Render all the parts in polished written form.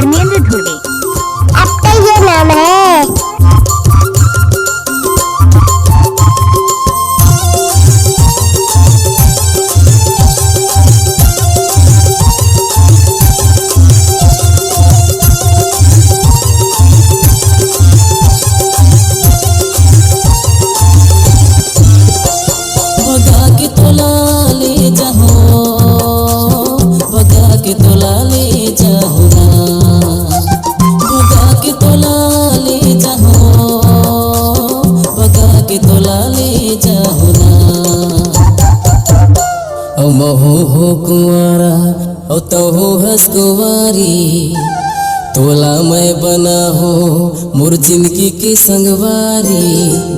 धर्मेंद्र धुर्वे। अब तो ये नाम है। महू हो कुंवारा और तो हो हंस कुंवारी, तोला मैं बना हो मोर जिंदगी की संगवारी।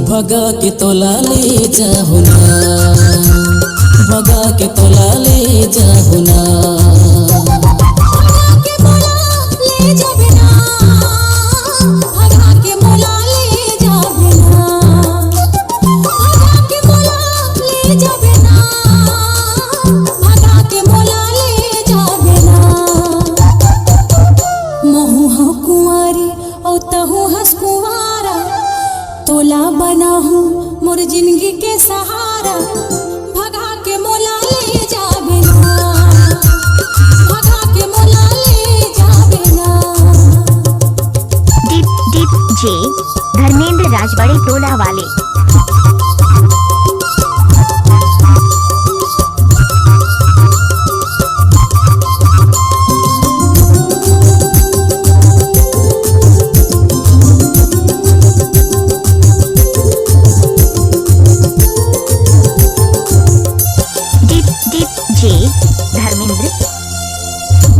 भगा के तोला ले जाहु ना, भगा के तोला ले जाहु ना। तोला बना हूँ मोर जिंदगी के सहारा, भगा के मोला ले जाबे ना, भगा के मोला ले जाबे ना। दीप जे धर्मेंद्र राजवाड़े टोला वाले।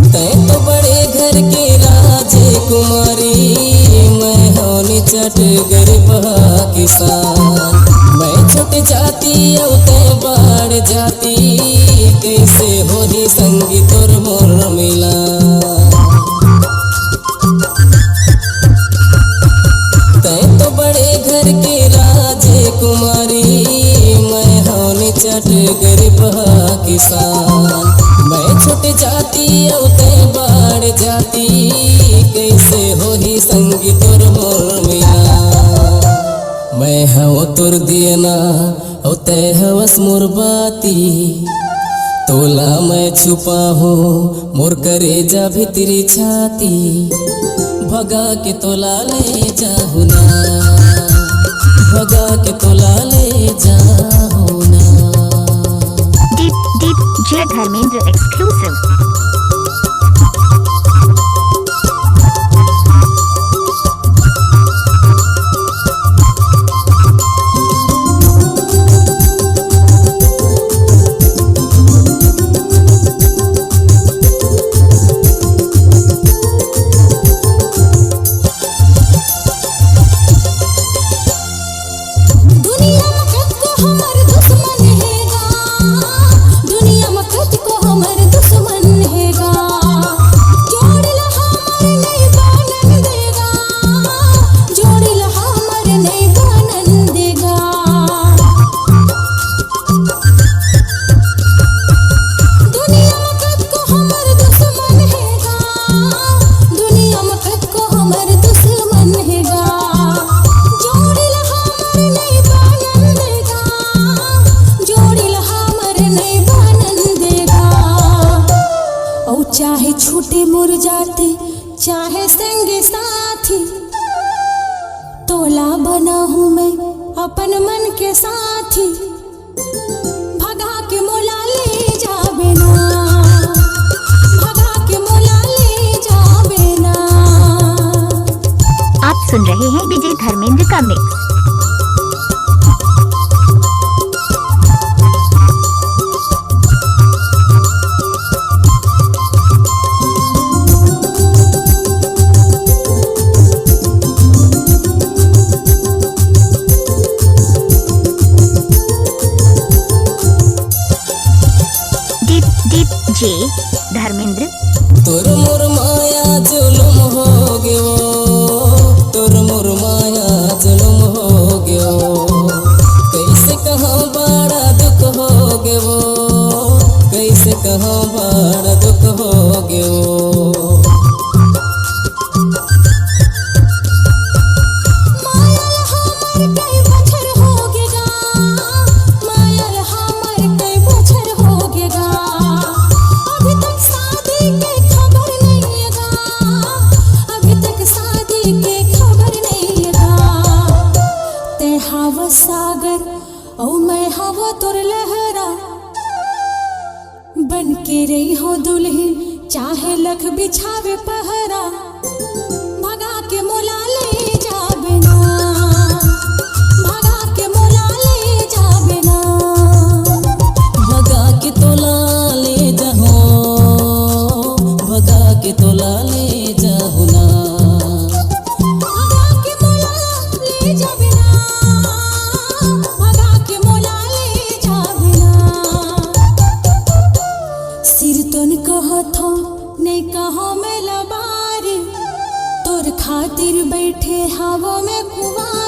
तै तो बड़े घर के राजे कुमारी, मैं होनी चट गरीब किसान। मैं छुट जाती अब तै बाढ़ जाती, कैसे होही संगी तोर मोर मिला। तै तो बड़े घर के राजे कुमारी, मैं होनी चट गरीब किसान। मैं छुट जाती अब तै बाढ़ जाती, कैसे होही संगी तोर मोर मिला। मैं हव तोर दियना और तै हवस मोर बाती, तोला मैं छुपा हो मोर करेजा भीतरी छाती। भगा के तोला ले जाहु ना, भगा के तोला ले जाहु ना। दीप जे धर्मेंद्र एक्सक्लूसिव। चाहे छूटे मुर जाते चाहे संगे साथी, तोला बना हूँ मैं अपन मन के साथी। भगा के मोला ले जाबे ना, भगा के मोला ले जाबे ना। आप सुन रहे हैं विजय धर्मेंद्र का मिक्स। जे धर्मेंद्र। तोर मोर माया जुलुम हो गयो, तोर मोर माया जुलुम हो गयो। कैसे कहाँ बड़ा दुख हो गयो, कैसे कहाँ बड़ा दुख हो गयो। मैं हवा तुर लहरा बन के रही हो दुल्हन चाहे लख बिछावे पहरा भगा के मोला ले जाबे ना भगा के मोला ले जाबे ना भगा के तोला ले जाहो भगा के तोला ले जाहो ना भगा के मोला ले जाबे ना भगा के मोला ले जाबे ना सिर तोन कहथो नहीं कहो मैं लबारी तोर खातिर बैठे हवा में कुवारी